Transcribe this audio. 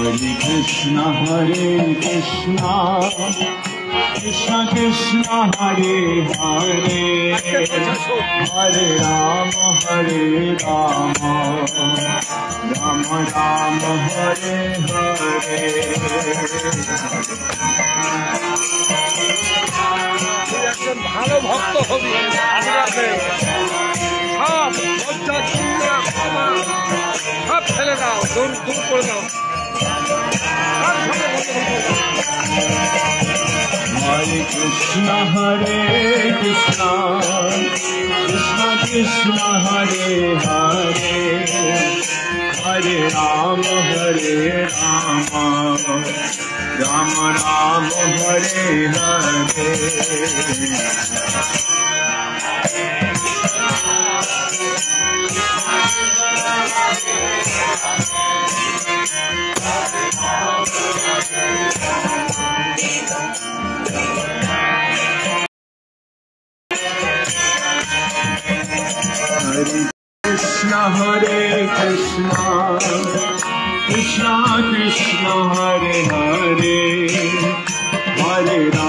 Hare Krishna, Krishna Krishna Hare Hare, Hare Rama Hare Rama, Rama Rama Hare Hare। একজন ভালো ভক্ত হবি, সব লজ্জা চিন্তা সব ফেলে দাও, দূর দূর করে দাও। Hare Krishna Hare Krishna, Krishna Krishna Hare Hare, Hare Rama Hare Rama, Rama Rama Hare Hare। Hare Krishna Hare Krishna, Krishna Krishna Hare Hare, Hare Rama